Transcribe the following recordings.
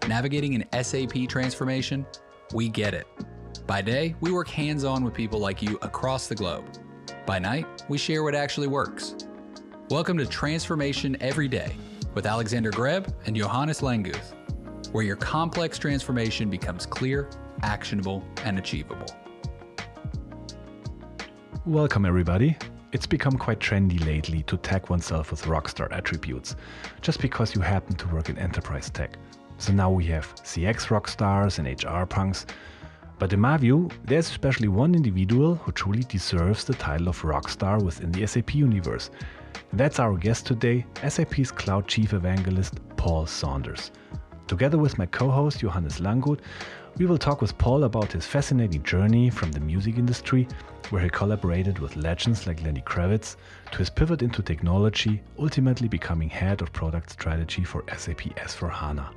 Navigating an SAP transformation? We get it. By day, we work hands-on with people like you across the globe. By night, we share what actually works. Welcome to Transformation Every Day with Alexander Greb and Johannes Langguth, where your complex transformation becomes clear, actionable, and achievable. Welcome everybody. It's become quite trendy lately to tag oneself with rockstar attributes, just because you happen to work in enterprise tech. So now we have CX rockstars and HR punks. But in my view, there's especially one individual who truly deserves the title of rockstar within the SAP universe. And that's our guest today, SAP's Cloud Chief Evangelist, Paul Saunders. Together with my co-host Johannes Langguth, we will talk with Paul about his fascinating journey from the music industry, where he collaborated with legends like Lenny Kravitz, to his pivot into technology, ultimately becoming head of product strategy for SAP S/4HANA.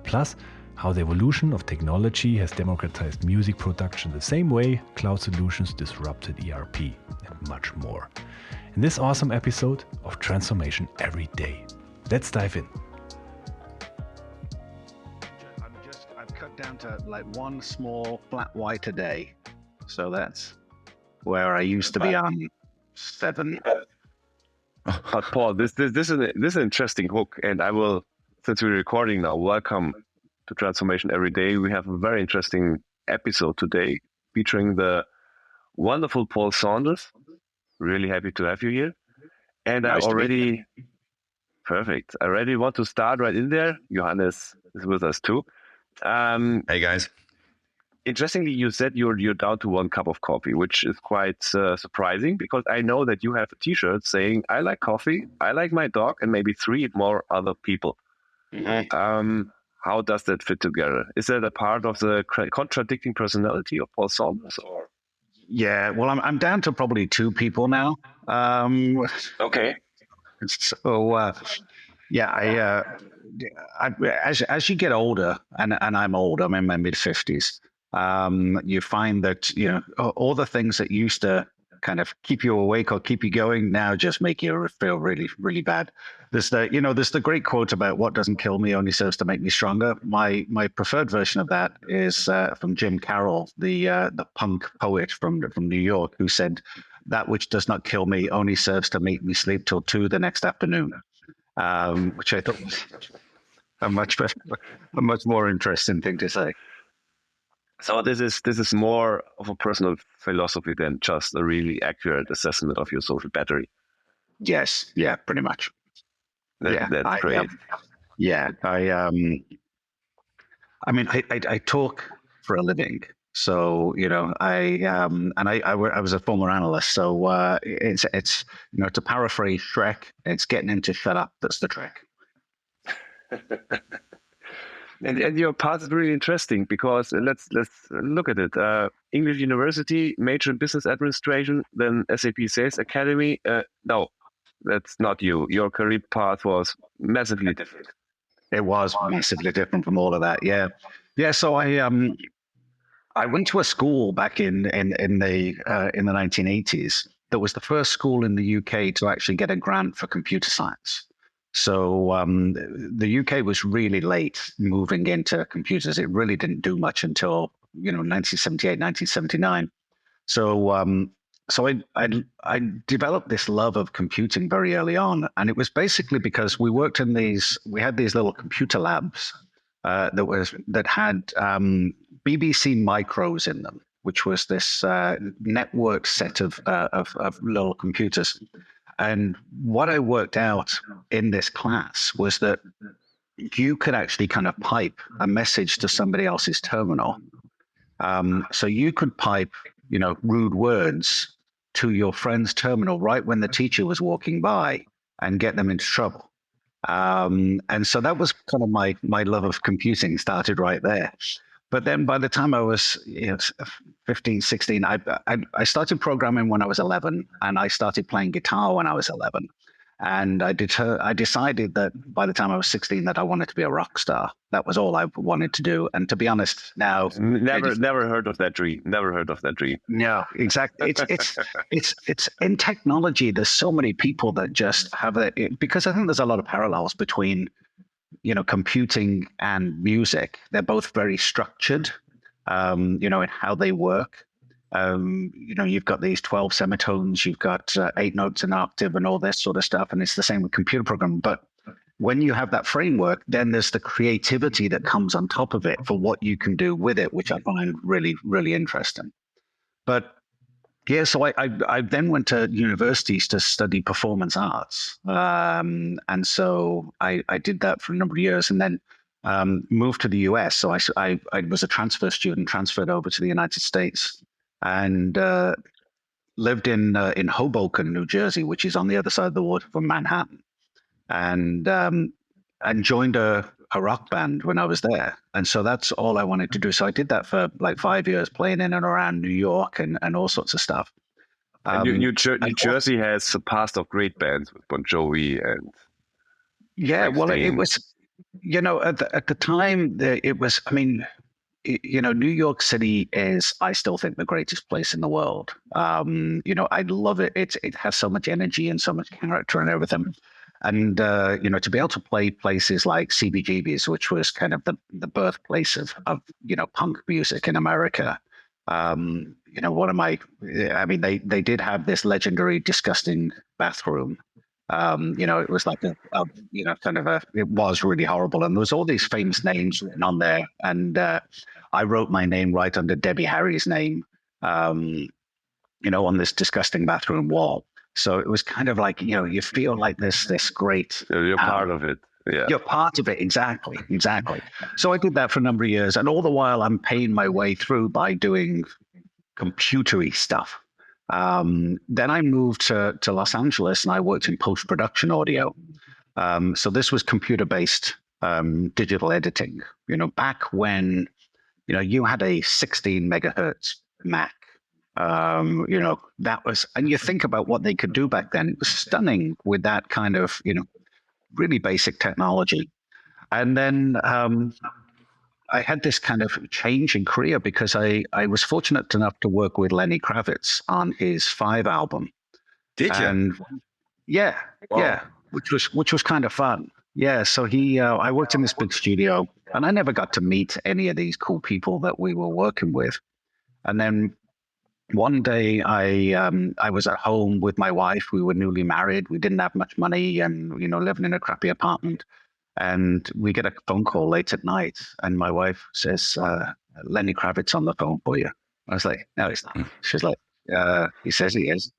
Plus, how the evolution of technology has democratized music production the same way cloud solutions disrupted ERP, and much more. In this awesome episode of Transformation Every Day. Let's dive in. I've cut down to like one small flat white a day. So that's where I used to be on 7. But Paul, this is an interesting hook, and I will, since we're recording now, welcome to Transformation Every Day. We have a very interesting episode today featuring the wonderful Paul Saunders. Really happy to have you here. And Nice I already want to start right in there. Johannes is with us too. Hey guys. Interestingly, you said you're down to 1 cup of coffee, which is quite surprising, because I know that you have a T-shirt saying, I like coffee, I like my dog, and maybe 3 more other people. Mm-hmm. How does that fit together? Is that a part of the contradicting personality of Paul Saunders? Or? Yeah, well, I'm down to probably 2 people now. Okay. So, as you get older, and I'm old, I'm in my mid-50s, you find that, all the things that used to kind of keep you awake or keep you going now just make you feel really, really bad. There's the great quote about what doesn't kill me only serves to make me stronger. My preferred version of that is from Jim Carroll, the punk poet from New York, who said, "That which does not kill me only serves to make me sleep till 2 the next afternoon," which I thought was a much more interesting thing to say. So this is more of a personal philosophy than just a really accurate assessment of your social battery. Yes, yeah, pretty much. That's great. I talk for a living, so I was a former analyst. So it's to paraphrase Shrek, it's getting him to shut up. That's the trick. And your path is really interesting, because let's look at it. English University, major in business administration, then SAP Sales Academy. No, that's not you. Your career path was massively different. It was massively different from all of that. Yeah. So I went to a school back in the 1980s. That was the first school in the UK to actually get a grant for computer science. So the UK was really late moving into computers. It really didn't do much until 1978, 1979. So I developed this love of computing very early on, and it was basically because we had these little computer labs that had BBC micros in them, which was this networked set of little computers. And what I worked out in this class was that you could actually kind of pipe a message to somebody else's terminal. So you could pipe, rude words to your friend's terminal right when the teacher was walking by and get them into trouble. And so that was kind of my love of computing started right there. But then by the time I was 15, 16, I started programming when I was 11, and I started playing guitar when I was 11. And I decided that by the time I was 16 that I wanted to be a rock star. That was all I wanted to do. And to be honest, now never heard of that dream. Never heard of that dream. No, exactly. It's in technology. There's so many people that just have it, because I think there's a lot of parallels between computing and music, they're both very structured, in how they work. You've got these 12 semitones, you've got 8 notes an octave and all this sort of stuff. And it's the same with computer programming. But when you have that framework, then there's the creativity that comes on top of it for what you can do with it, which I find really, really interesting. But yeah, so I then went to universities to study performance arts. And so I did that for a number of years and then moved to the US. So I was a transfer student, transferred over to the United States and lived in Hoboken, New Jersey, which is on the other side of the water from Manhattan. And joined a rock band when I was there. And so that's all I wanted to do. So I did that for like 5 years, playing in and around New York and all sorts of stuff. New Jersey has a past of great bands with Bon Jovi and yeah, well, it was, at the time, it was, I mean, New York City is, I still think, the greatest place in the world. I love it. It has so much energy and so much character and everything. And, to be able to play places like CBGB's, which was kind of the birthplace of punk music in America. They did have this legendary, disgusting bathroom. It was like it was really horrible. And there was all these famous names written on there. And I wrote my name right under Debbie Harry's name, on this disgusting bathroom wall. So it was kind of like, you feel like this great. You're part of it. Yeah. You're part of it. Exactly. So I did that for a number of years. And all the while I'm paying my way through by doing computery stuff. Then I moved to Los Angeles and I worked in post-production audio. So this was computer-based digital editing, back when, you had a 16 megahertz Mac. That was, and you think about what they could do back then, it was stunning with that kind of, really basic technology. And then I had this kind of change in career because I was fortunate enough to work with Lenny Kravitz on his 5 album. Did you? And yeah, wow. Yeah, which was kind of fun. Yeah, so I worked in this big studio and I never got to meet any of these cool people that we were working with. And then one day I was at home with my wife. We were newly married. We didn't have much money and, living in a crappy apartment. And we get a phone call late at night. And my wife says, Lenny Kravitz on the phone for you. I was like, no, he's not. She's like, he says he is.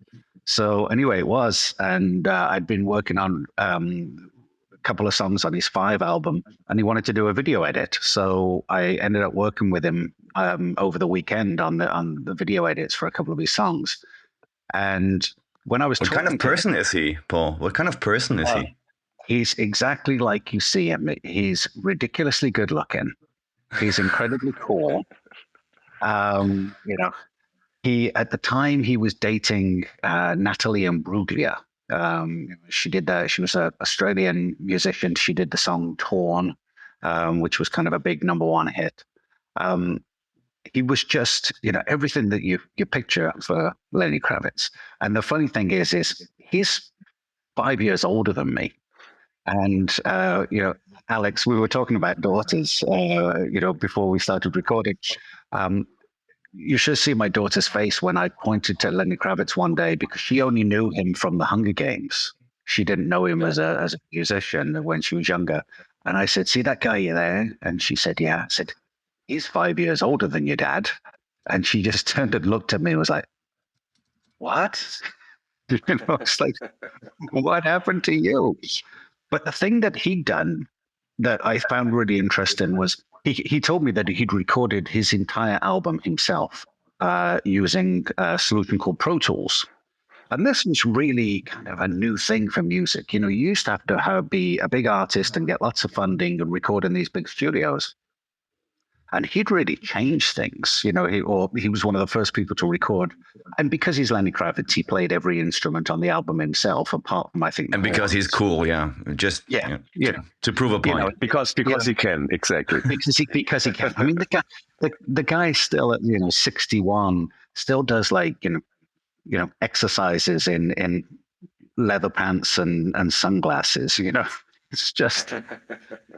So anyway, it was. And I'd been working on a couple of songs on his 5 album. And he wanted to do a video edit. So I ended up working with him over the weekend on the video edits for a couple of his songs. And when I was what kind of person is he, Paul? What kind of person is he? He's exactly like you see him. He's ridiculously good looking. He's incredibly cool. He at the time he was dating Natalie Imbruglia. She did that. She was an Australian musician. She did the song "Torn," which was kind of a big #1 hit. He was just, everything that you picture for Lenny Kravitz. And the funny thing is he's 5 years older than me. And, Alex, we were talking about daughters, before we started recording. You should see my daughter's face when I pointed to Lenny Kravitz one day because she only knew him from the Hunger Games. She didn't know him as a musician when she was younger. And I said, see that guy there? And she said, yeah. I said, he's 5 years older than your dad. And she just turned and looked at me and was like, what? It's like, what happened to you? But the thing that he'd done that I found really interesting was he told me that he'd recorded his entire album himself using a solution called Pro Tools. And this was really kind of a new thing for music. You used to have to be a big artist and get lots of funding and record in these big studios. And he'd really changed things, he was one of the first people to record. And because he's Lenny Kravitz, he played every instrument on the album himself, apart from, I think. And because he's cool, yeah. Just to prove a point. Because he can, exactly. Because he can. I mean, the guy still at 61 still does exercises in leather pants and sunglasses. It's just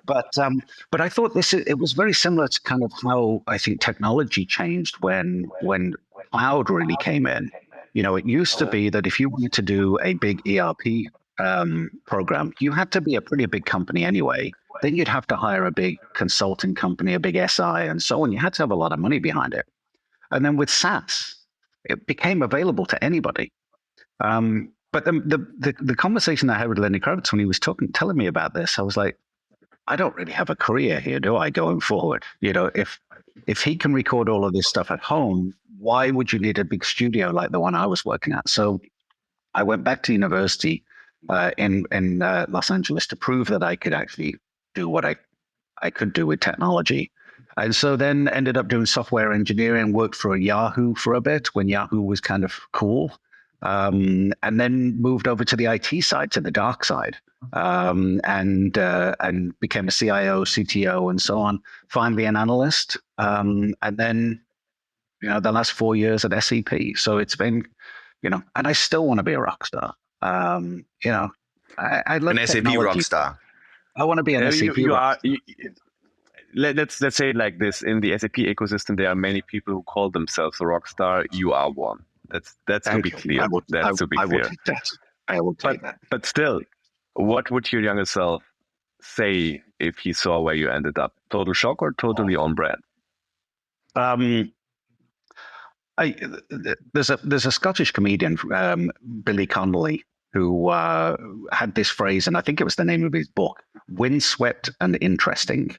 but I thought it was very similar to kind of how I think technology changed when cloud really came in. It used to be that if you wanted to do a big ERP program, you had to be a pretty big company anyway. Then you'd have to hire a big consulting company, a big SI, and so on. You had to have a lot of money behind it. And then with SaaS, it became available to anybody. But the conversation I had with Lenny Kravitz when he was telling me about this, I was like, I don't really have a career here, do I, going forward? If he can record all of this stuff at home, why would you need a big studio like the one I was working at? So I went back to university in Los Angeles to prove that I could actually do what I could do with technology. And so then ended up doing software engineering, worked for Yahoo for a bit when Yahoo was kind of cool. And then moved over to the IT side, to the dark side, and became a CIO, CTO, and so on. Finally, an analyst, and then the last 4 years at SAP. So it's been, and I still want to be a rock star. I love an SAP rock star. I want to be an SAP rock star. Let's say it like this: in the SAP ecosystem, there are many people who call themselves a rock star. You are one. That's to be clear. I will take that. But still, what would your younger self say if he saw where you ended up? Total shock or totally on brand? There's a Scottish comedian, Billy Connolly, who had this phrase, and I think it was the name of his book, "Windswept and Interesting."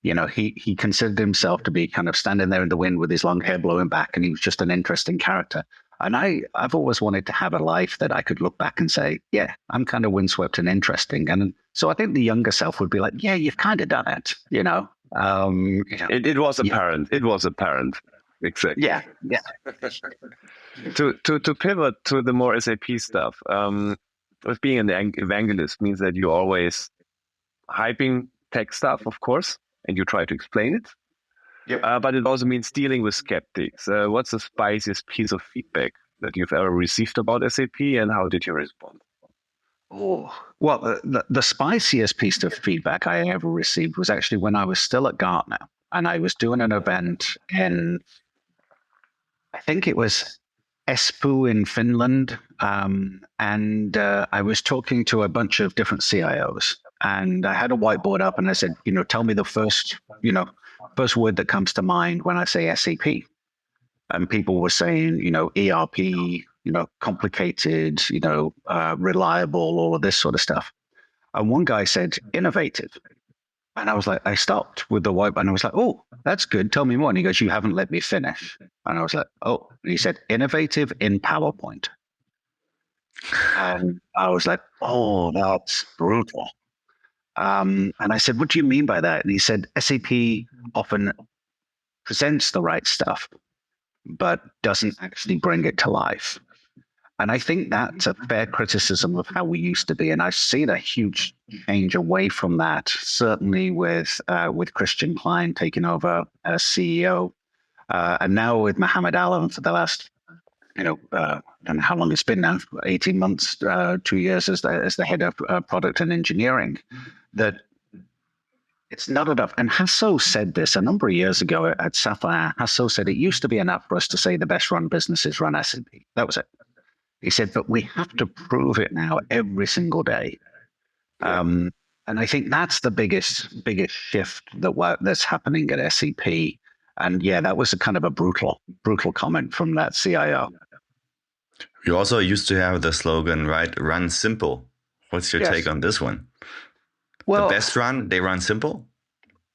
He considered himself to be kind of standing there in the wind with his long hair blowing back, and he was just an interesting character. And I've always wanted to have a life that I could look back and say, yeah, I'm kind of windswept and interesting. And so I think the younger self would be like, yeah, you've kind of done it, It was apparent. Yeah. It was apparent. Exactly. Yeah. To pivot to the more SAP stuff, with being an evangelist means that you're always hyping tech stuff, of course, and you try to explain it. Yep. But it also means dealing with skeptics. What's the spiciest piece of feedback that you've ever received about SAP, and how did you respond? Oh, well, the spiciest piece of feedback I ever received was actually when I was still at Gartner, and I was doing an event in, I think it was Espoo in Finland, and I was talking to a bunch of different CIOs. And I had a whiteboard up and I said, tell me the first word that comes to mind when I say SAP. And people were saying, ERP, complicated, reliable, all of this sort of stuff. And one guy said, innovative. And I was like, I stopped with the whiteboard and I was like, oh, that's good. Tell me more. And he goes, you haven't let me finish. And I was like, oh, and he said, innovative in PowerPoint. And I was like, oh, that's brutal. And I said, what do you mean by that? And he said, SAP often presents the right stuff, but doesn't actually bring it to life. And I think that's a fair criticism of how we used to be. And I've seen a huge change away from that, certainly with Christian Klein taking over as CEO, and now with Mohammed Alam for the last, I don't know how long it's been now, 18 months, 2 years as the head of product and engineering. That it's not enough. And Hasso said this a number of years ago at Sapphire. Hasso said it used to be enough for us to say the best run businesses run SAP. That was it. He said, but we have to prove it now every single day. Yeah. And I think that's the biggest shift that's happening at SAP. And yeah, that was a kind of a brutal comment from that CIO. You also used to have the slogan, right? Run simple. What's your take on this one? Well, the best run, they run simple?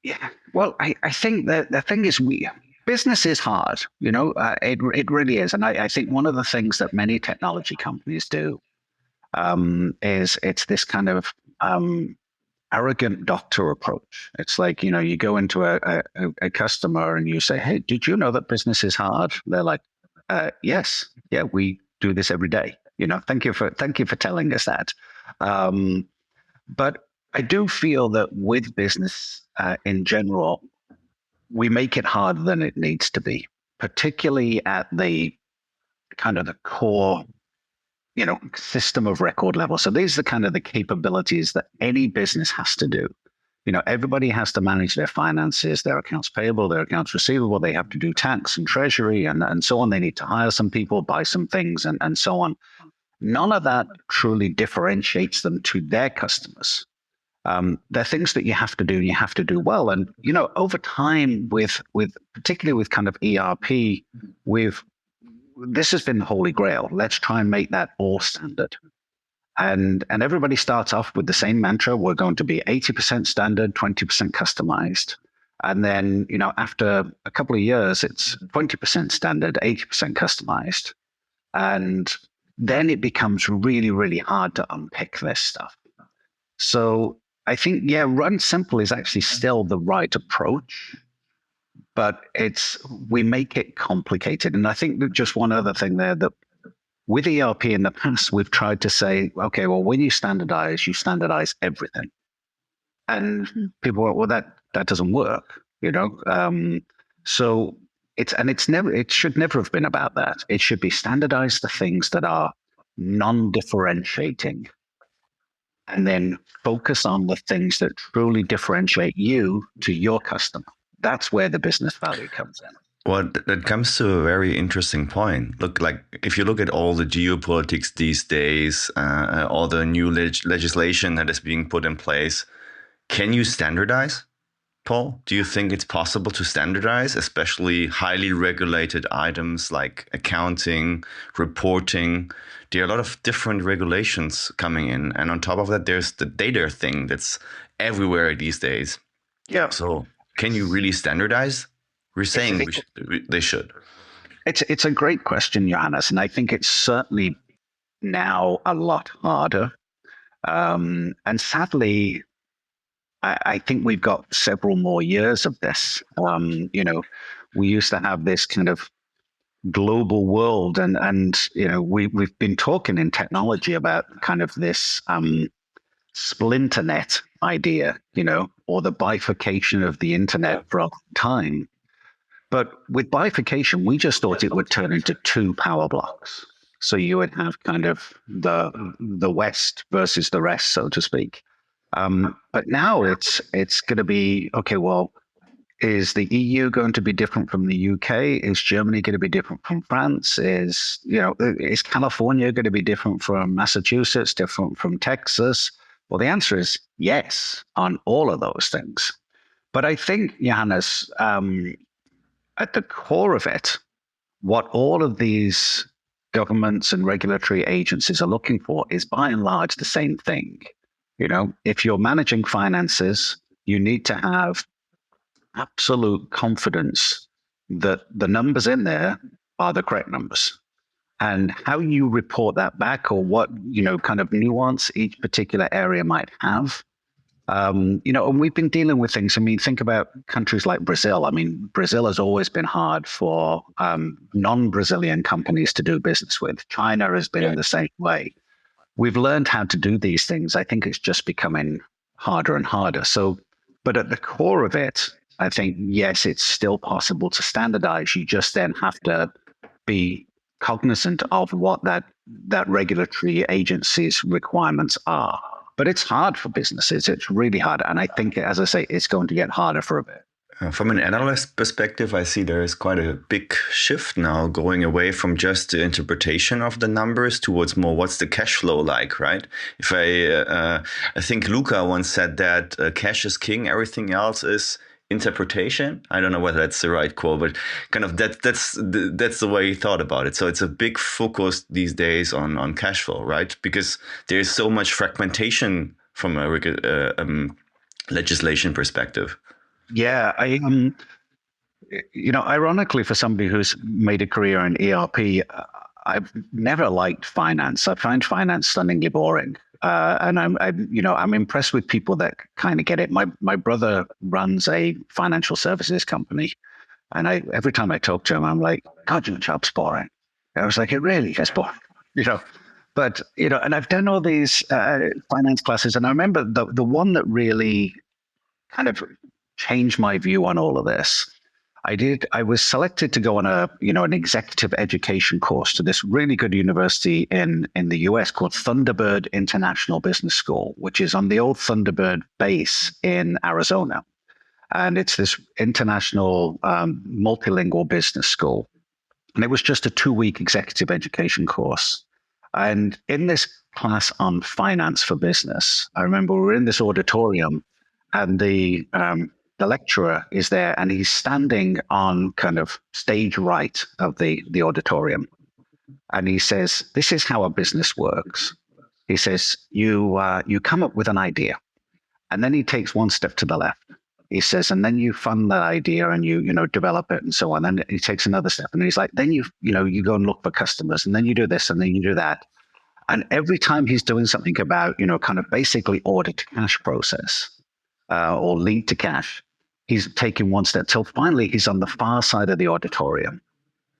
Yeah. Well, I think that the thing is business is hard, it really is. And I think one of the things that many technology companies do is it's this kind of arrogant doctor approach. It's like, you go into a customer and you say, hey, did you know that business is hard? They're like, yes. Yeah, we do this every day. Thank you for telling us that. But I do feel that with business in general, we make it harder than it needs to be, particularly at the kind of the core, system of record level. So these are kind of the capabilities that any business has to do everybody has to manage their finances, their accounts payable, their accounts receivable. They have to do tax and treasury and so on. They need to hire some people, buy some things, and so on. None of that truly differentiates them to their customers. They're things that you have to do and you have to do well. And, over time with particularly with kind of ERP, this has been the holy grail. Let's try and make that all standard. And everybody starts off with the same mantra. We're going to be 80% standard, 20% customized. And then, after a couple of years, it's 20% standard, 80% customized. And then it becomes really, really hard to unpick this stuff. So I think, run simple is actually still the right approach, but we make it complicated. And I think that just one other thing there, that with ERP in the past, we've tried to say, okay, well, when you standardize everything. And people are, well, that doesn't work, So it should never have been about that. It should be standardize the things that are non-differentiating, and then focus on the things that truly differentiate you to your customer. That's where the business value comes in. Well, that comes to a very interesting point. If you look at all the geopolitics these days, all the new legislation that is being put in place, can you standardize, Paul? Do you think it's possible to standardize, especially highly regulated items like accounting, reporting? There are a lot of different regulations coming in. And on top of that, there's the data thing that's everywhere these days. Yeah. So can you really standardize? We're saying they should. It's a great question, Johannes, and I think it's certainly now a lot harder. And sadly, I think we've got several more years of this. We used to have this kind of global world, and we've been talking in technology about kind of this splinternet idea, or the bifurcation of the internet for a long time. But with bifurcation, we just thought it would turn into two power blocks. So you would have kind of the West versus the rest, so to speak. But now it's going to be, okay, well, is the EU going to be different from the UK? Is Germany going to be different from France? Is California going to be different from Massachusetts, different from Texas? Well, the answer is yes on all of those things. But I think, Johannes, at the core of it, what all of these governments and regulatory agencies are looking for is by and large the same thing. If you're managing finances, you need to have absolute confidence that the numbers in there are the correct numbers. And how you report that back, or what, kind of nuance each particular area might have. And we've been dealing with things. I mean, think about countries like Brazil. I mean, Brazil has always been hard for non-Brazilian companies to do business with. China has been in the same way. We've learned how to do these things. I think it's just becoming harder and harder. So, but at the core of it, I think, yes, it's still possible to standardize. You just then have to be cognizant of what that regulatory agency's requirements are. But it's hard for businesses. It's really hard. And I think, as I say, it's going to get harder for a bit. From an analyst perspective, I see there is quite a big shift now going away from just the interpretation of the numbers towards more what's the cash flow like, right? If I think Luca once said that cash is king, everything else is interpretation. I don't know whether that's the right quote, but kind of that's the way he thought about it. So it's a big focus these days on cash flow, right? Because there's so much fragmentation from a legislation perspective. Yeah, ironically, for somebody who's made a career in ERP, I've never liked finance. I find finance stunningly boring. And I'm impressed with people that kind of get it. My brother runs a financial services company, and every time I talk to him, I'm like, God, your job's boring. I was like, it really is boring, But and I've done all these finance classes, and I remember the one that really kind of changed my view on all of this. I was selected to go on an executive education course to this really good university in the US called Thunderbird International Business School, which is on the old Thunderbird base in Arizona. And it's this international multilingual business school. And it was just a 2-week executive education course. And in this class on finance for business, I remember we were in this auditorium, and the lecturer is there, and he's standing on kind of stage right of the auditorium. And he says, "This is how a business works." He says, you come up with an idea, and then he takes one step to the left. He says, and then you fund that idea and you develop it and so on. And he takes another step, and he's like, then you go and look for customers, and then you do this, and then you do that. And every time he's doing something about, kind of basically order to cash process or lead to cash, he's taking one step till finally he's on the far side of the auditorium.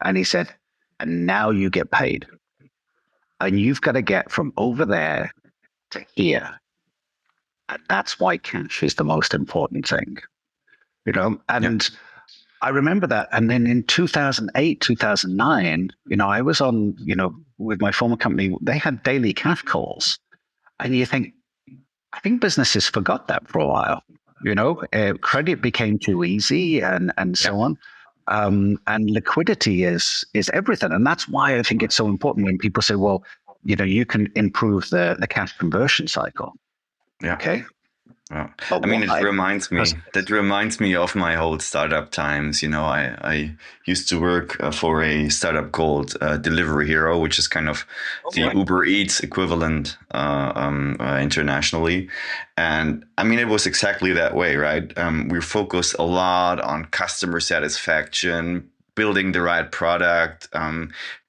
And he said, and now you get paid. And you've got to get from over there to here. And that's why cash is the most important thing, and I remember that. And then in 2008, 2009, I was on, with my former company, they had daily cash calls. And you think, I think businesses forgot that for a while. Credit became too easy and so on. And liquidity is everything. And that's why I think it's so important when people say, well, you can improve the cash conversion cycle. Yeah. Okay. Well, I mean, that reminds me of my whole startup times. I used to work for a startup called Delivery Hero, which is kind of the Uber Eats equivalent internationally. And I mean, it was exactly that way, right? We focused a lot on customer satisfaction, building the right product,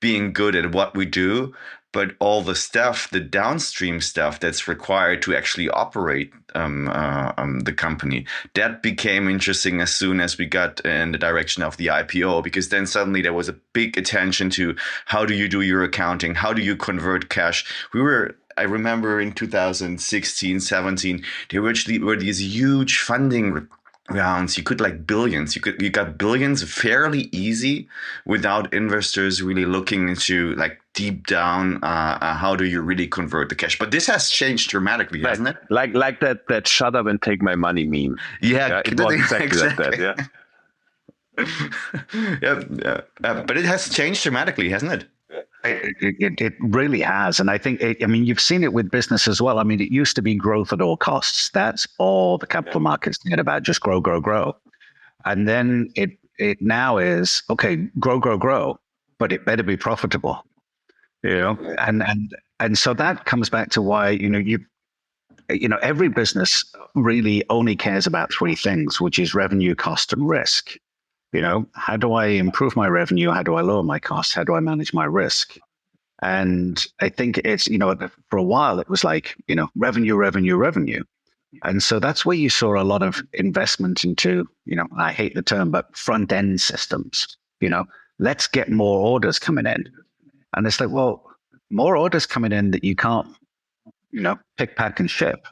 being good at what we do. But all the stuff, the downstream stuff that's required to actually operate the company, that became interesting as soon as we got in the direction of the IPO, because then suddenly there was a big attention to how do you do your accounting? How do you convert cash? I remember in 2016, 17, there were these huge funding rounds. You could billions. You got billions fairly easy without investors really looking into deep down how do you really convert the cash. But this has changed dramatically, hasn't it? Like that shut up and take my money meme. Yeah, it was exactly like that. Yeah. But it has changed dramatically, hasn't it? It really has. And I think, you've seen it with business as well. I mean, it used to be growth at all costs. That's all the capital markets did about, just grow, grow, grow. And then it now is, okay, grow, but it better be profitable, and so that comes back to why, every business really only cares about 3 things, which is revenue, cost, and risk. How do I improve my revenue? How do I lower my costs? How do I manage my risk? And I think it's, for a while it was revenue. And so that's where you saw a lot of investment into, I hate the term, but front end systems, let's get more orders coming in. And it's like, well, more orders coming in that you can't, pick, pack, and ship.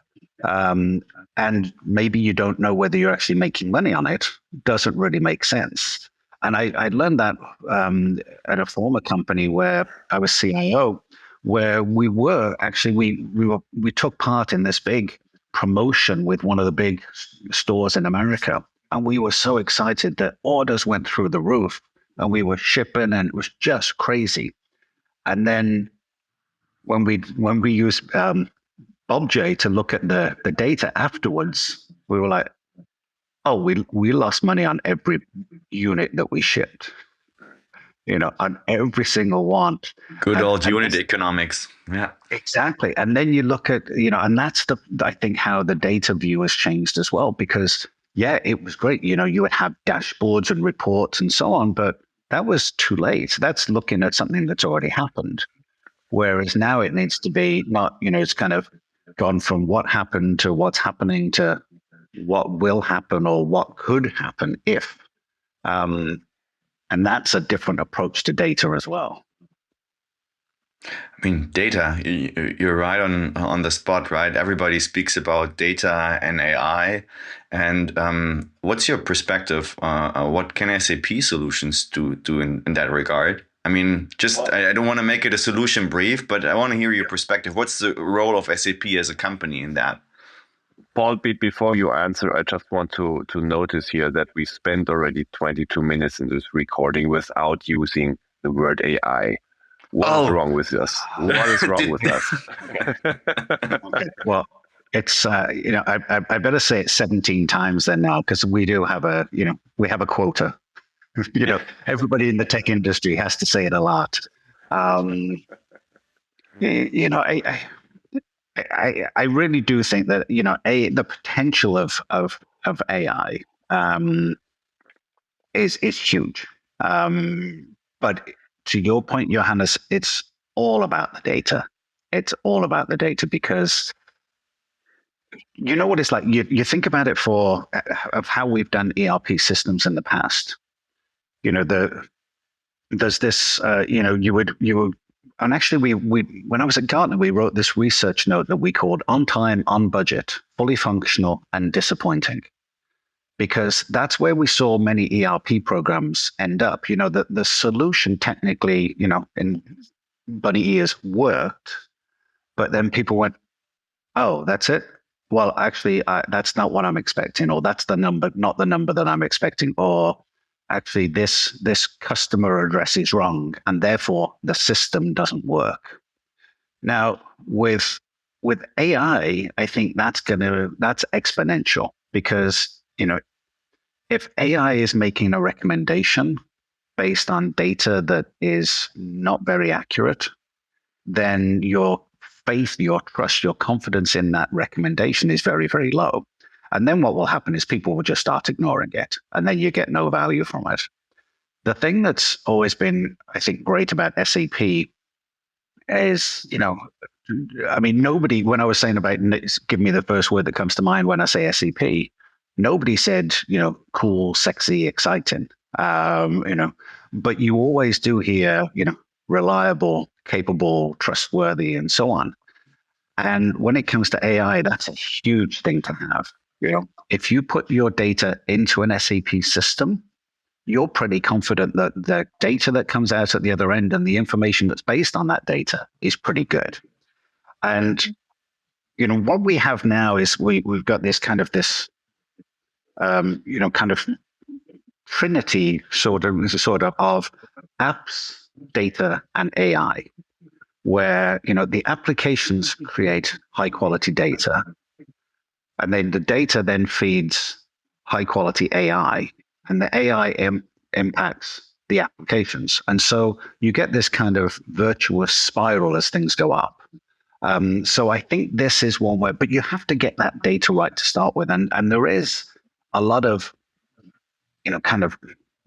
And maybe you don't know whether you're actually making money on it, doesn't really make sense. And I learned that at a former company where I was CIO, where we were actually, we took part in this big promotion with one of the big stores in America. And we were so excited that orders went through the roof and we were shipping, and it was just crazy. And then when we used Bob J to look at the data afterwards, we were like, oh, we lost money on every unit that we shipped, on every single one. Good old unit economics. Yeah, exactly. And then you look at, and that's I think how the data view has changed as well, because it was great. You would have dashboards and reports and so on, but that was too late. That's looking at something that's already happened. Whereas now it needs to be not, it's kind of gone from what happened to what's happening to what will happen or what could happen if. And that's a different approach to data as well. I mean, data, you're right on the spot, right? Everybody speaks about data and AI. And what's your perspective? What can SAP solutions do in that regard? I mean, I don't want to make it a solution brief, but I want to hear your perspective. What's the role of SAP as a company in that? Paul, before you answer, I just want to notice here that we spent already 22 minutes in this recording without using the word AI. What is wrong with us? What is wrong with us? Well, it's I better say it 17 times then now, because we do have we have a quota. Everybody in the tech industry has to say it a lot. I really do think that the potential of AI is huge. But to your point, Johannes, it's all about the data. It's all about the data, because you know what it's like. You think about it of how we've done ERP systems in the past. There's this. You would. And actually, we when I was at Gartner, we wrote this research note that we called "On Time, On Budget, Fully Functional, and Disappointing," because that's where we saw many ERP programs end up. The solution technically, in bunny ears, worked, but then people went, "Oh, that's it. Well, actually, that's not what I'm expecting, or that's the number, not the number that I'm expecting, or actually, this customer address is wrong, and therefore the system doesn't work." Now, with AI, I think that's exponential, because if AI is making a recommendation based on data that is not very accurate, then your faith, your trust, your confidence in that recommendation is very, very low. And then what will happen is people will just start ignoring it, and then you get no value from it. The thing that's always been, I think, great about SAP is, nobody, when I was saying about, give me the first word that comes to mind when I say SAP, nobody said, cool, sexy, exciting, but you always do hear, reliable, capable, trustworthy, and so on. And when it comes to AI, that's a huge thing to have. If you put your data into an SAP system, you're pretty confident that the data that comes out at the other end and the information that's based on that data is pretty good. And what we have now is we've got this kind of trinity sort of apps, data, and AI, where the applications create high quality data, and then the data then feeds high quality AI, and the AI impacts the applications. And so you get this kind of virtuous spiral as things go up. So I think this is one way, but you have to get that data right to start with. And there is a lot of, kind of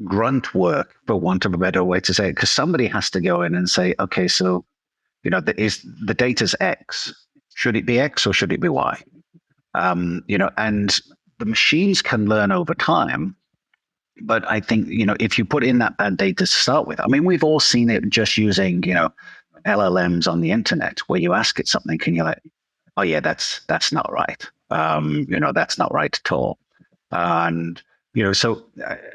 grunt work, for want of a better way to say it, because somebody has to go in and say, okay, so, the data's X. Should it be X or should it be Y? And the machines can learn over time. But I think, if you put in that bad data to start with, we've all seen it just using, LLMs on the internet, where you ask it something and you're like, oh yeah, that's not right. That's not right at all. And, so,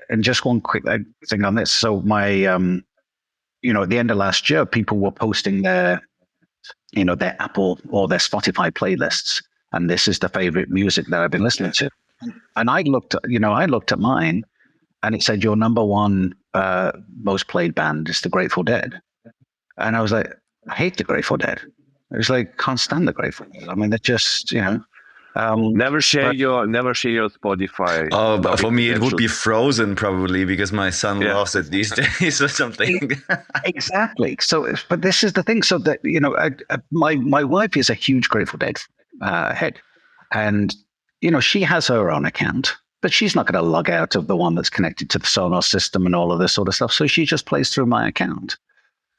and just one quick thing on this. So my, at the end of last year, people were posting their Apple or their Spotify playlists. And this is the favorite music that I've been listening to. And I looked at mine, and it said your number one most played band is the Grateful Dead. And I was like, I hate the Grateful Dead. I was like, can't stand the Grateful Dead. They're just, never share your Spotify. Oh, but for me, it would be Frozen probably, because my son loves it these days or something. Exactly. So, but this is the thing. So that, my wife is a huge Grateful Dead head, and, she has her own account, but she's not going to log out of the one that's connected to the Sonos system and all of this sort of stuff. So she just plays through my account.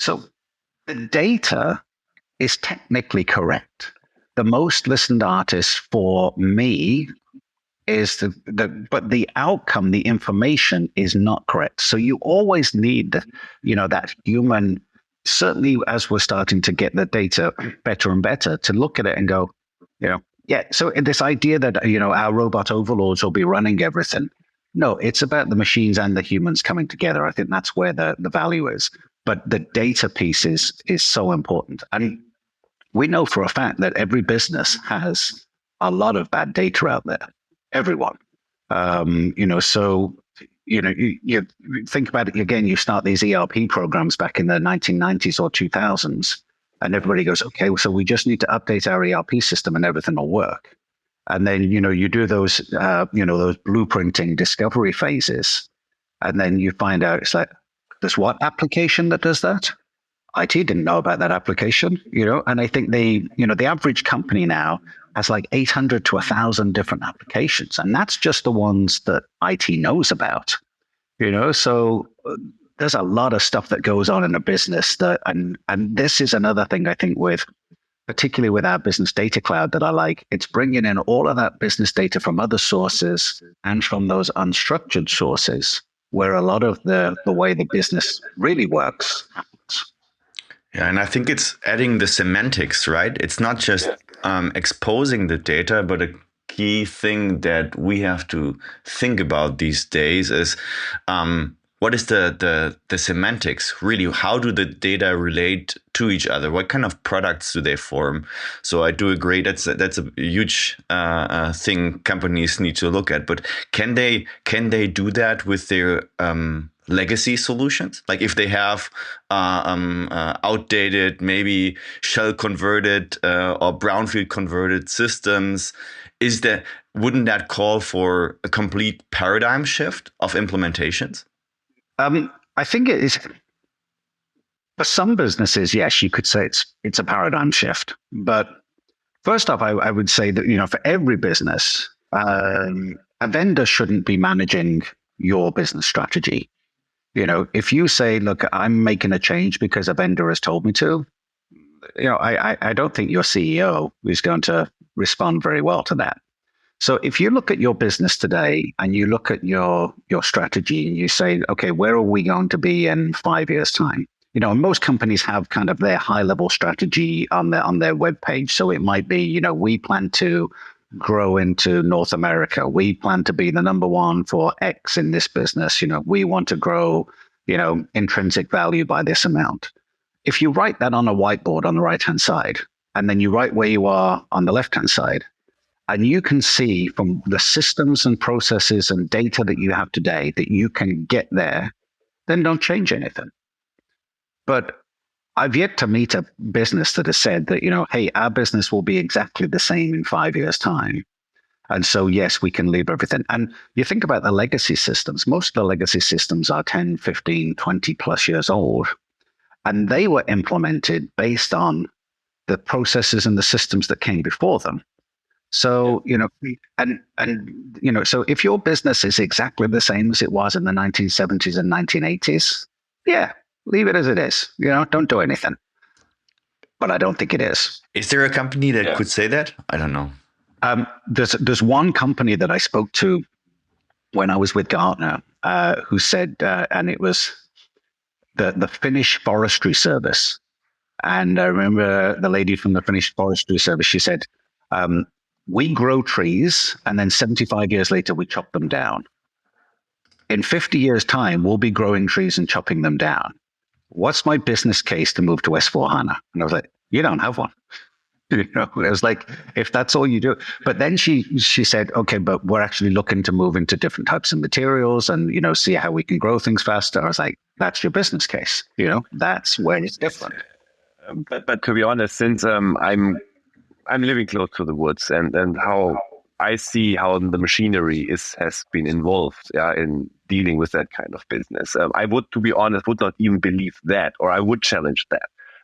So the data is technically correct. The most listened artist for me is but the outcome, the information is not correct. So you always need, that human certainly as we're starting to get the data better and better, to look at it and go, yeah. So this idea that, our robot overlords will be running everything. No, it's about the machines and the humans coming together. I think that's where the value is. But the data piece is so important. And we know for a fact that every business has a lot of bad data out there. Everyone. So you think about it again, you start these ERP programs back in the 1990s or 2000s, and everybody goes, okay, so we just need to update our ERP system and everything will work. And then, you do those, those blueprinting discovery phases. And then you find out it's like, there's what application that does that? IT didn't know about that application, and I think the average company now has like 800 to 1,000 different applications. And that's just the ones that IT knows about, so there's a lot of stuff that goes on in a business and this is another thing I think particularly with our business data cloud that I like. It's bringing in all of that business data from other sources and from those unstructured sources where a lot of the way the business really works happens. Yeah, and I think it's adding the semantics, right? It's not just exposing the data, but a key thing that we have to think about these days is what is the semantics really? How do the data relate to each other? What kind of products do they form? So I do agree that's a huge thing companies need to look at. But can they do that with their legacy solutions? Like if they have outdated, maybe shell converted or brownfield converted systems, wouldn't that call for a complete paradigm shift of implementations? I think it is for some businesses. Yes, you could say it's a paradigm shift. But first off, I would say that for every business, a vendor shouldn't be managing your business strategy. If you say, look, I'm making a change because a vendor has told me to, I don't think your CEO is going to respond very well to that. So if you look at your business today and you look at your strategy and you say, okay, where are we going to be in 5 years' time? Most companies have kind of their high level strategy on their webpage. So it might be, we plan to grow into North America. We plan to be the number one for X in this business. We want to grow, intrinsic value by this amount. If you write that on a whiteboard on the right-hand side, and then you write where you are on the left-hand side, and you can see from the systems and processes and data that you have today that you can get there, then don't change anything. But I've yet to meet a business that has said that, hey, our business will be exactly the same in 5 years' time. And so, yes, we can leave everything. And you think about the legacy systems. Most of the legacy systems are 10, 15, 20 plus years old. And they were implemented based on the processes and the systems that came before them. So, so if your business is exactly the same as it was in the 1970s and 1980s, yeah, leave it as it is. Don't do anything. But I don't think it is. Is there a company that could say that? I don't know. There's one company that I spoke to when I was with Gartner who said, and it was the Finnish Forestry Service. And I remember the lady from the Finnish Forestry Service, she said, we grow trees and then 75 years later, we chop them down. In 50 years' time, we'll be growing trees and chopping them down. What's my business case to move to S4HANA? And I was like, you don't have one. It was like, if that's all you do. But then she said, okay, but we're actually looking to move into different types of materials and, see how we can grow things faster. I was like, that's your business case. That's where it's different. But to be honest, since I'm living close to the woods and how I see how the machinery has been involved in dealing with that kind of business. I would, to be honest, would not even believe that, or I would challenge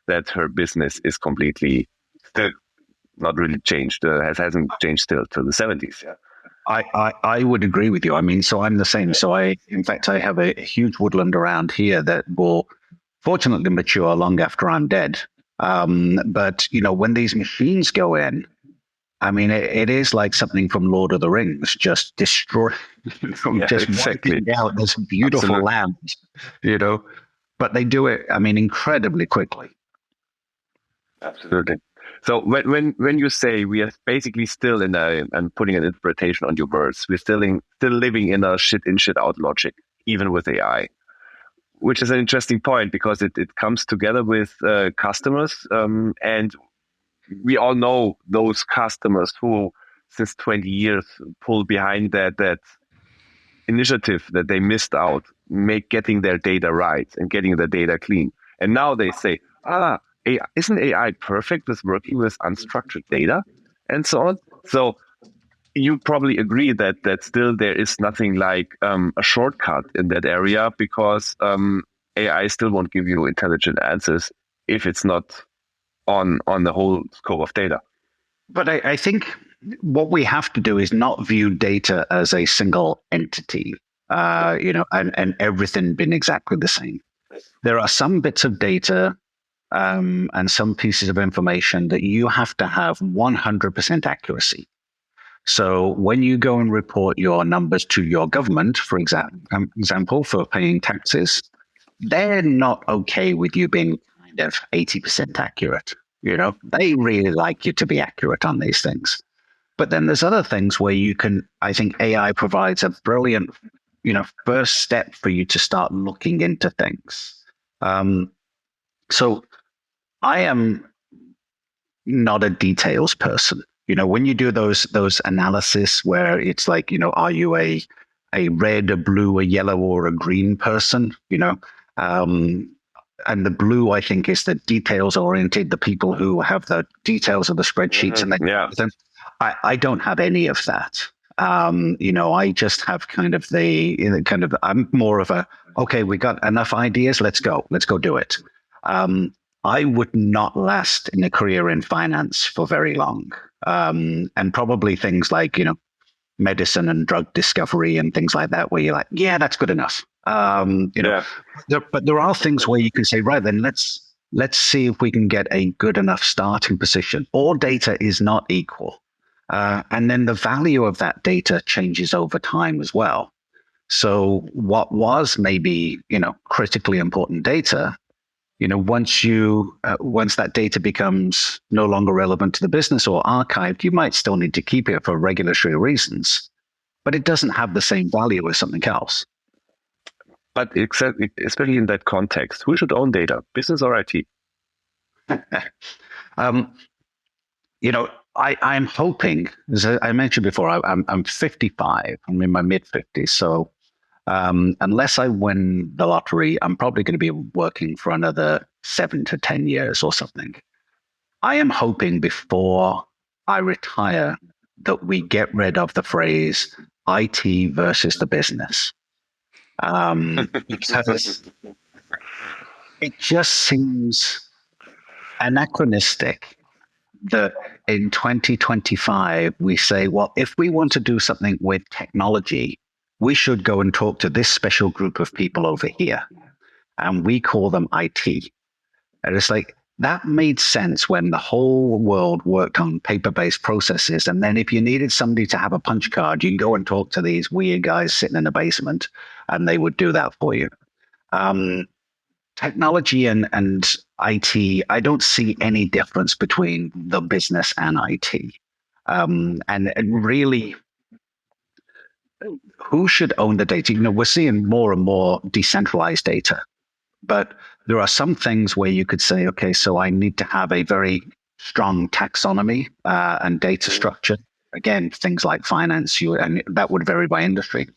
that her business is completely still not really changed, hasn't changed still till the 70s. Yeah. I would agree with you. I mean, so I'm the same. So in fact, I have a huge woodland around here that will fortunately mature long after I'm dead. But, when these machines go in, I mean, it is like something from Lord of the Rings, just destroy, just exactly wiping out this beautiful land, but they do it, I mean, incredibly quickly. Absolutely. So when you say we are basically still in and putting an interpretation on your words, we're still living in a shit in, shit out logic, even with AI, which is an interesting point because it comes together with customers, and we all know those customers who, since 20 years, pull behind that initiative that they missed out, getting their data right and getting their data clean. And now they say, isn't AI perfect with working with unstructured data and so on? So you probably agree that still there is nothing like a shortcut in that area, because AI still won't give you intelligent answers if it's not on the whole scope of data. But I think what we have to do is not view data as a single entity, and everything being exactly the same. There are some bits of data and some pieces of information that you have to have 100% accuracy. So when you go and report your numbers to your government, for example, for paying taxes, they're not okay with you being kind of 80% accurate. They really like you to be accurate on these things. But then there's other things where I think AI provides a brilliant, first step for you to start looking into things. So I am not a details person. When you do those analysis where it's like, are you a red, a blue, a yellow, or a green person? And the blue, I think, is the details oriented, the people who have the details of the spreadsheets. And I don't have any of that. I just have kind of I'm more of okay, we got enough ideas. Let's go do it. I would not last in a career in finance for very long. And probably things like, medicine and drug discovery and things like that, where you're like, yeah, that's good enough. But there are things where you can say, right, then let's see if we can get a good enough starting position. All data is not equal. And then the value of that data changes over time as well. So what was maybe, critically important data, once that data becomes no longer relevant to the business or archived, you might still need to keep it for regulatory reasons, but it doesn't have the same value as something else. But especially in that context, who should own data, business or IT? I'm hoping, as I mentioned before, I'm 55. I'm in my mid-50s. So unless I win the lottery, I'm probably going to be working for another 7 to 10 years or something. I am hoping before I retire that we get rid of the phrase IT versus the business. Because it just seems anachronistic that in 2025 we say, well, if we want to do something with technology, we should go and talk to this special group of people over here, and we call them IT. And it's like, that made sense when the whole world worked on paper-based processes. And then if you needed somebody to have a punch card, you can go and talk to these weird guys sitting in a basement, and they would do that for you. Technology and IT, I don't see any difference between the business and IT. And really, who should own the data? We're seeing more and more decentralized data, but there are some things where you could say, okay, so I need to have a very strong taxonomy and data structure. Again, things like finance, and that would vary by industry.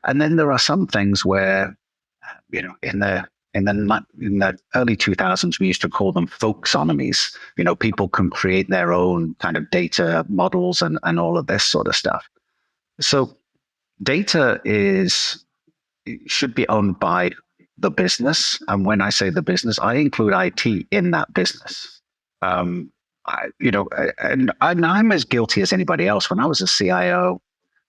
And then there are some things where, in the early 2000s, we used to call them folksonomies. People can create their own kind of data models and all of this sort of stuff. So data should be owned by the business. And when I say the business, I include IT in that business. And I'm as guilty as anybody else. When I was a CIO,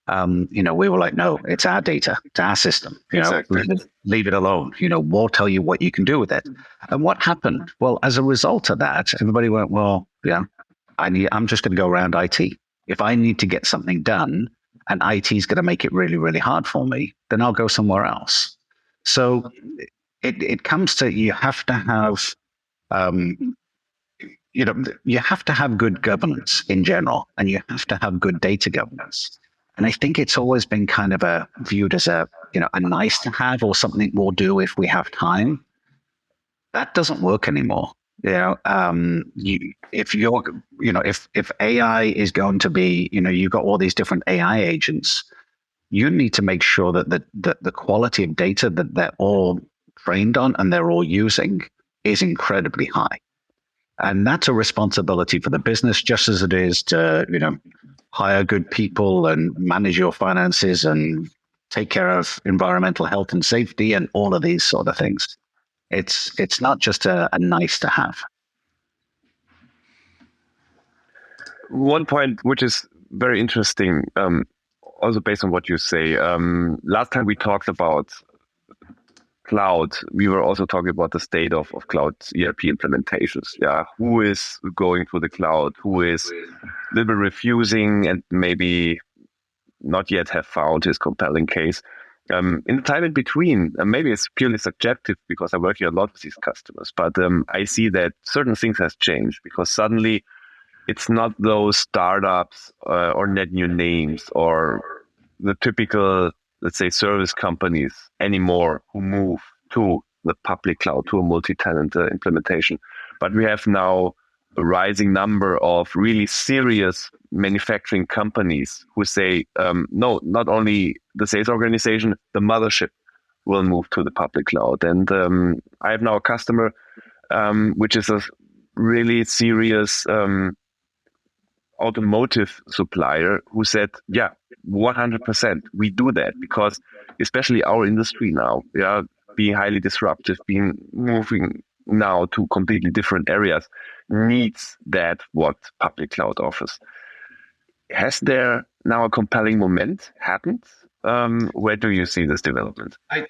we were like, no, it's our data, it's our system. Exactly. Leave it alone. We'll tell you what you can do with it. And what happened? Well, as a result of that, everybody went, well, I'm just going to go around IT. If I need to get something done and IT is going to make it really, really hard for me, then I'll go somewhere else. So it comes to you have to have you have to have good governance in general, and you have to have good data governance. And I think it's always been kind of viewed as a nice to have or something we'll do if we have time. That doesn't work anymore. If AI is going to be, you've got all these different AI agents, you need to make sure that the quality of data that they're all trained on and they're all using is incredibly high. And that's a responsibility for the business, just as it is to, hire good people and manage your finances and take care of environmental health and safety and all of these sort of things. It's not just a nice to have. One point which is very interesting, also based on what you say. Last time we talked about cloud, we were also talking about the state of cloud ERP implementations. Yeah, who is going to the cloud? Who is a little bit refusing and maybe not yet have found his compelling case? In the time in between, maybe it's purely subjective because I'm working a lot with these customers, but I see that certain things has changed because suddenly it's not those startups or net new names or the typical, let's say, service companies anymore who move to the public cloud, to a multi-tenant implementation. But we have now a rising number of really serious manufacturing companies who say, no, not only the sales organization, the mothership will move to the public cloud. And I have now a customer, which is a really serious automotive supplier who said, yeah, 100%, we do that because especially our industry now, being highly disruptive, moving now to completely different areas, needs that what public cloud offers. Has there now a compelling moment happened? Where do you see this development? I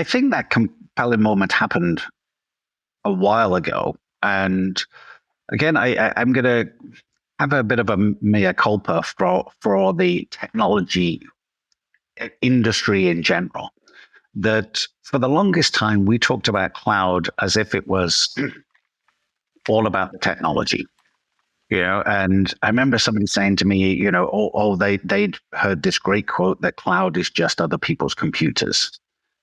think that compelling moment happened a while ago. And again, I'm going to have a bit of a mea culpa for the technology industry in general. That for the longest time, we talked about cloud as if it was all about the technology. And I remember somebody saying to me, they'd heard this great quote that cloud is just other people's computers,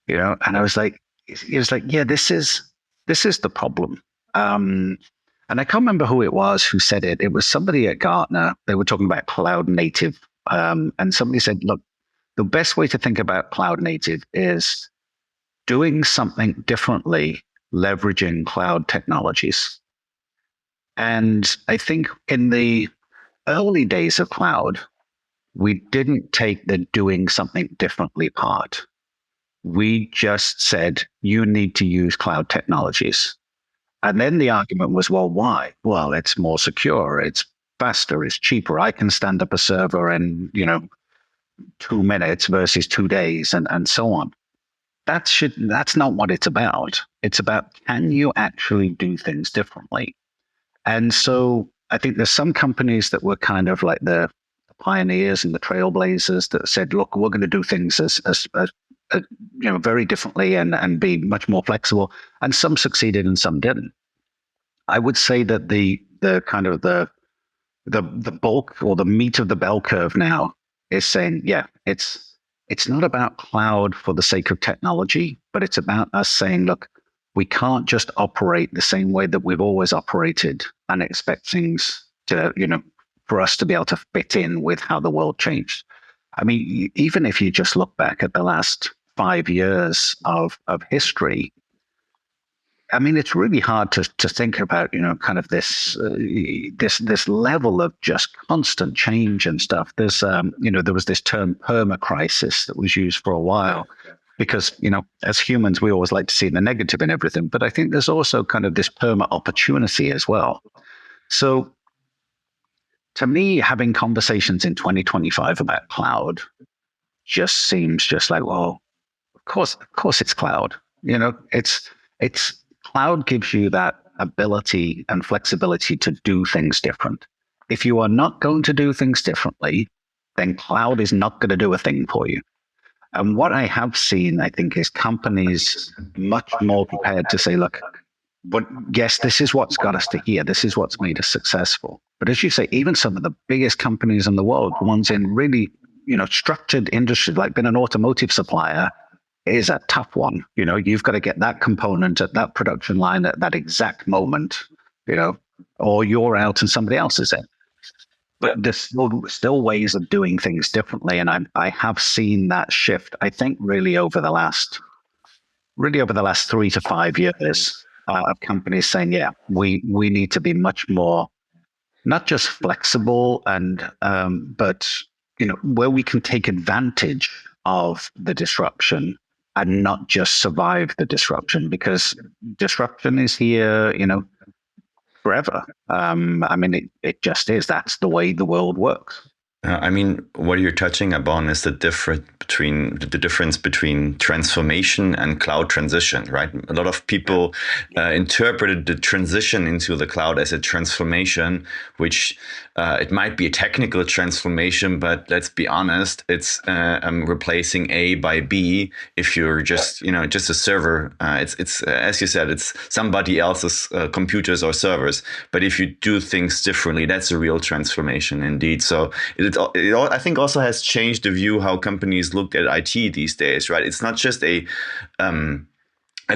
and I was like, yeah, this is the problem. And I can't remember who it was who said it. It was somebody at Gartner. They were talking about cloud native. And somebody said, look, the best way to think about cloud native is doing something differently, leveraging cloud technologies. And I think in the early days of cloud, we didn't take the doing something differently part. We just said, you need to use cloud technologies. And then the argument was, well, why? Well, it's more secure, it's faster, it's cheaper. I can stand up a server in, 2 minutes versus 2 days and so on. That's not what it's about. It's about, can you actually do things differently? And so I think there's some companies that were kind of like the pioneers and the trailblazers that said, look, we're going to do things as very differently and be much more flexible. And some succeeded and some didn't. I would say that the kind of the bulk or the meat of the bell curve now is saying, yeah, it's not about cloud for the sake of technology, but it's about us saying, look, we can't just operate the same way that we've always operated and expect things to, for us to be able to fit in with how the world changed. I mean, even if you just look back at the last 5 years of history, I mean, it's really hard to think about, kind of this level of just constant change and stuff. There's, there was this term perma crisis that was used for a while because, as humans, we always like to see the negative in everything. But I think there's also kind of this perma opportunity as well. So to me, having conversations in 2025 about cloud just seems just like, well, of course it's cloud. It's cloud gives you that ability and flexibility to do things different. If you are not going to do things differently, then cloud is not going to do a thing for you. And what I have seen, I think, is companies much more prepared to say, look, but yes, this is what's got us to here. This is what's made us successful. But as you say, even some of the biggest companies in the world, ones in really, structured industries, like being an automotive supplier, is a tough one. You've got to get that component at that production line at that exact moment, or you're out and somebody else is in. But there's still ways of doing things differently. And I have seen that shift, I think, really over the last 3 to 5 years of companies saying, yeah, we need to be much more, not just flexible but, where we can take advantage of the disruption and not just survive the disruption, because disruption is here, forever. It just is. That's the way the world works. What you're touching upon is the difference between transformation and cloud transition, right? A lot of people interpreted the transition into the cloud as a transformation, which it might be a technical transformation, but let's be honest, it's replacing A by B. If you're just a server, it's as you said, it's somebody else's computers or servers. But if you do things differently, that's a real transformation indeed. So it I think also has changed the view how companies look at IT these days, right? It's not just a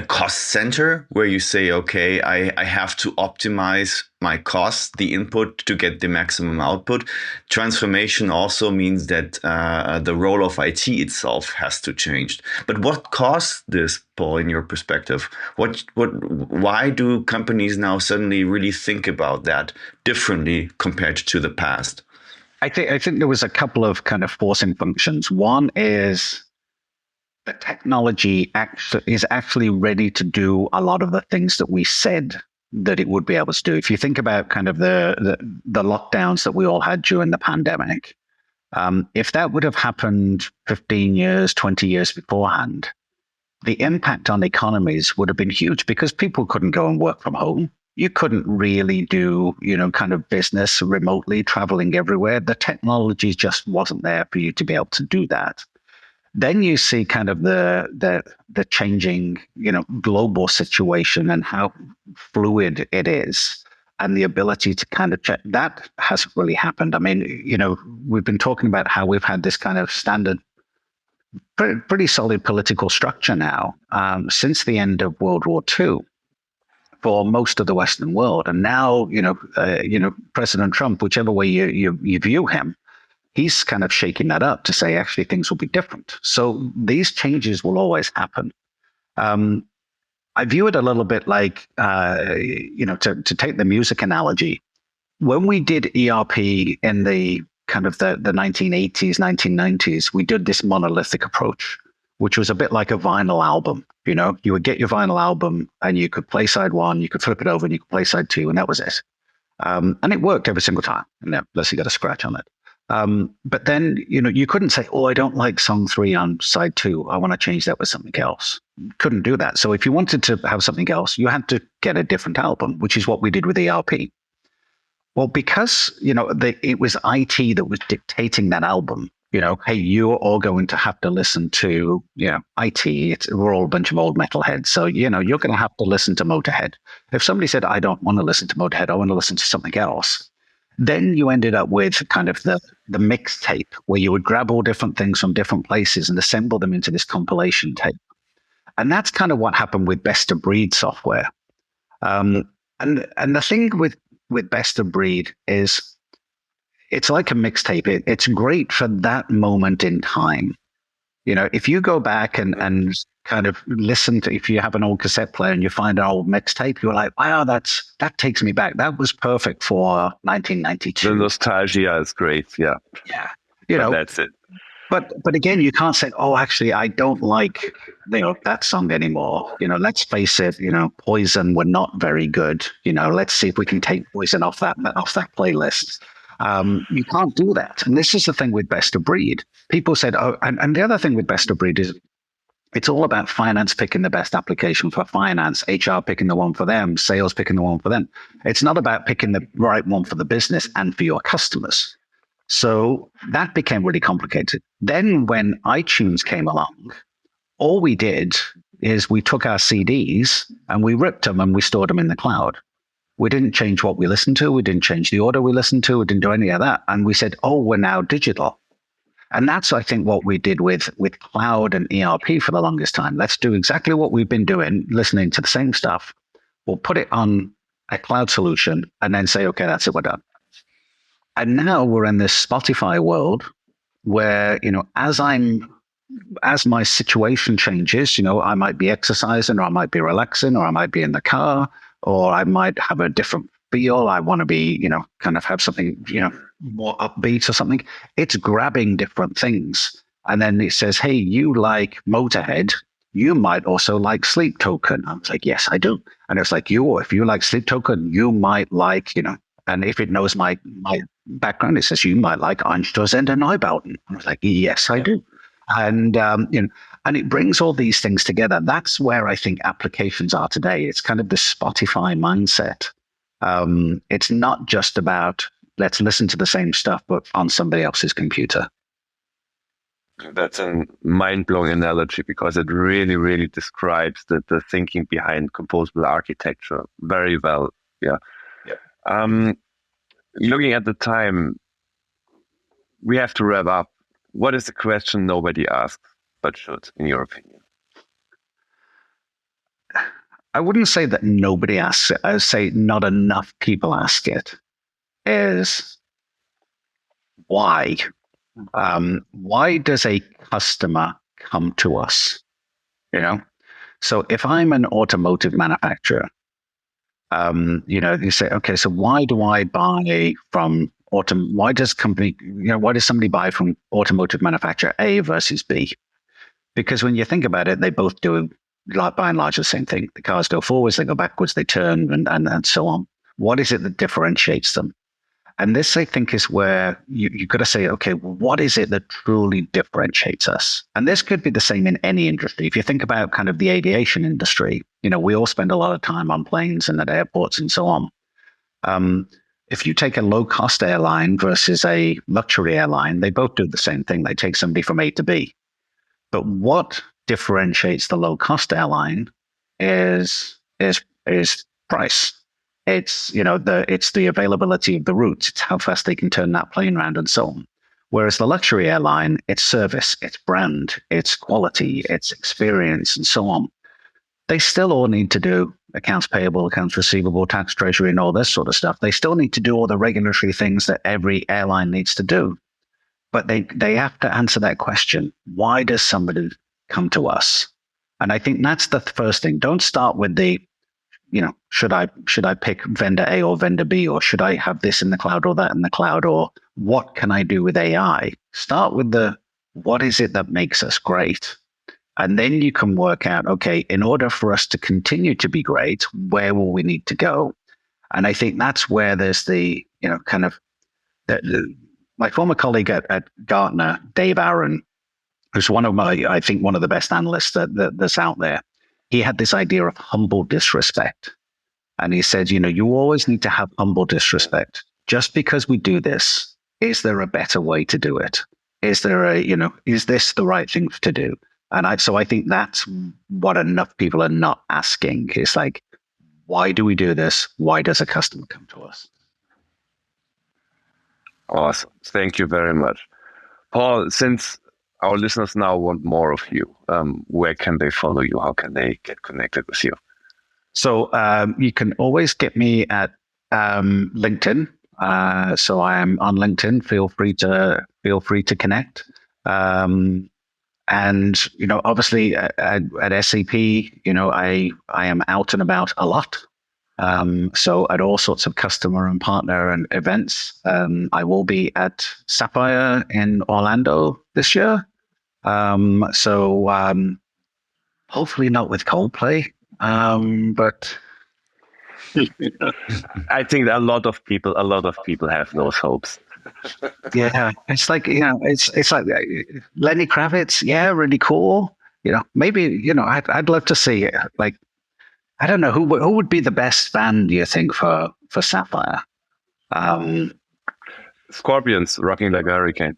cost center where you say, okay, I have to optimize my costs, the input, to get the maximum output. Transformation also means that the role of IT itself has to change. But what caused this, Paul, in your perspective? Why do companies now suddenly really think about that differently compared to the past? I think there was a couple of kind of forcing functions. One is the technology is actually ready to do a lot of the things that we said that it would be able to do. If you think about kind of the lockdowns that we all had during the pandemic, if that would have happened 15 years, 20 years beforehand, the impact on economies would have been huge, because people couldn't go and work from home. You couldn't really do, kind of business remotely, traveling everywhere. The technology just wasn't there for you to be able to do that. Then you see kind of the changing, global situation and how fluid it is, and the ability to kind of check. That hasn't really happened. We've been talking about how we've had this kind of standard, pretty solid political structure now since the end of World War II. For most of the Western world. And now, President Trump, whichever way you view him, he's kind of shaking that up to say, actually, things will be different. So these changes will always happen. I view it a little bit like, to take the music analogy, when we did ERP in the kind of the 1980s, 1990s, we did this monolithic approach, which was a bit like a vinyl album. You would get your vinyl album and you could play side one, you could flip it over and you could play side two, and that was it. And it worked every single time, unless you got a scratch on it. But then, you couldn't say, oh, I don't like song 3 on side 2. I want to change that with something else. Couldn't do that. So if you wanted to have something else, you had to get a different album, which is what we did with ERP. Well, because, it was IT that was dictating that album. Hey, you're all going to have to listen to, IT. We're all a bunch of old metalheads. So, you're going to have to listen to Motorhead. If somebody said, I don't want to listen to Motorhead, I want to listen to something else, then you ended up with kind of the mixtape, where you would grab all different things from different places and assemble them into this compilation tape. And that's kind of what happened with best of breed software. And the thing with best of breed is, it's like a mixtape. It's great for that moment in time. If you go back and kind of listen to, if you have an old cassette player and you find an old mixtape, you're like, wow, that takes me back. That was perfect for 1992. The nostalgia is great. Yeah. Yeah. That's it. But again, you can't say, oh, actually, I don't like that song anymore. Let's face it, Poison were not very good. Let's see if we can take Poison off that playlist. You can't do that. And this is the thing with best of breed. People said, oh, and the other thing with best of breed is it's all about finance picking the best application for finance, HR picking the one for them, sales picking the one for them. It's not about picking the right one for the business and for your customers. So that became really complicated. Then when iTunes came along, all we did is we took our CDs and we ripped them and we stored them in the cloud. We didn't change what we listened to. We didn't change the order we listened to. We didn't do any of that. And we said, oh, we're now digital. And that's, I think, what we did with cloud and ERP for the longest time. Let's do exactly what we've been doing, listening to the same stuff. We'll put it on a cloud solution and then say, okay, that's it, we're done. And now we're in this Spotify world where, as my situation changes, I might be exercising, or I might be relaxing, or I might be in the car, or I might have a different feel. I want to be, kind of have something, more upbeat or something. It's grabbing different things. And then it says, hey, you like Motorhead. You might also like Sleep Token. I was like, yes, I do. And it's like, if you like Sleep Token, you might like, and if it knows my background, it says you might like Einstürzende Neubauten. I was like, yes, I do. And, and it brings all these things together. That's where I think applications are today. It's kind of the Spotify mindset. It's not just about let's listen to the same stuff, but on somebody else's computer. That's a mind-blowing analogy because it really, really describes the thinking behind composable architecture very well. Yeah. Looking at the time, we have to wrap up. What is the question nobody asks but should, in your opinion? I wouldn't say that nobody asks it. I would say not enough people ask it. Is why? Why does a customer come to us? So if I'm an automotive manufacturer, you say, okay, so why do I buy from why does somebody buy from automotive manufacturer A versus B? Because when you think about it, they both do, by and large, the same thing. The cars go forwards, they go backwards, they turn, and so on. What is it that differentiates them? And this, I think, is where you've got to say, okay, well, what is it that truly differentiates us? And this could be the same in any industry. If you think about kind of the aviation industry, we all spend a lot of time on planes and at airports and so on. If you take a low-cost airline versus a luxury airline, they both do the same thing. They take somebody from A to B. But what differentiates the low-cost airline is price. It's the availability of the routes. It's how fast they can turn that plane around and so on. Whereas the luxury airline, it's service, it's brand, it's quality, it's experience, and so on. They still all need to do accounts payable, accounts receivable, tax, treasury, and all this sort of stuff. They still need to do all the regulatory things that every airline needs to do. But they have to answer that question. Why does somebody come to us? And I think that's the first thing. Don't start with the, should I pick vendor A or vendor B, or should I have this in the cloud or that in the cloud, or what can I do with AI? Start with what is it that makes us great? And then you can work out, okay, in order for us to continue to be great, where will we need to go? And I think that's where there's the, my former colleague at Gartner, Dave Aaron, who's one of the best analysts that's out there. He had this idea of humble disrespect. And he said, you always need to have humble disrespect. Just because we do this, is there a better way to do it? Is there is this the right thing to do? And I think that's what enough people are not asking. It's like, why do we do this? Why does a customer come to us? Awesome. Thank you very much. Paul, since our listeners now want more of you, where can they follow you? How can they get connected with you? So you can always get me at LinkedIn. So I am on LinkedIn. Feel free to connect. And, obviously at SAP, I am out and about a lot. So at all sorts of customer and partner and events, I will be at Sapphire in Orlando this year. So hopefully not with Coldplay, but I think a lot of people have those hopes. Yeah, it's like it's like Lenny Kravitz. Yeah, really cool. Maybe I'd love to see it. Like, I don't know who would be the best band, do you think, for Sapphire? Scorpions rocking like a hurricane.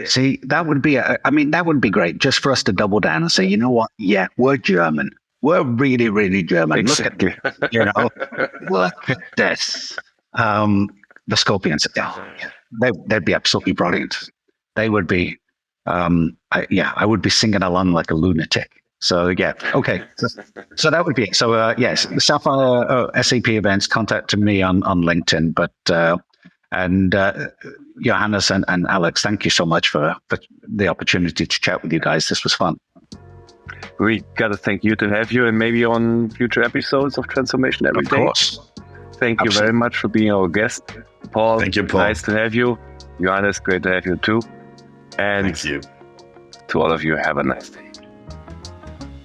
See, that would be, that would be great just for us to double down and say, you know what? Yeah, we're German. We're really, really German. Exactly. Look at this. The Scorpions, they'd be absolutely brilliant. They would be, I would be singing along like a lunatic. So yeah, okay. So that would be it. So yes, the Sapphire SAP events, contact me on LinkedIn. But Johannes and Alex, thank you so much for the opportunity to chat with you guys. This was fun. We got to thank you to have you, and maybe on future episodes of Transformation Every Day. Of course. Thank you very much for being our guest. Paul, thank you, Paul. Nice to have you. Johannes, great to have you too. And thank you. To all of you, have a nice day.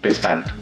Bis bald.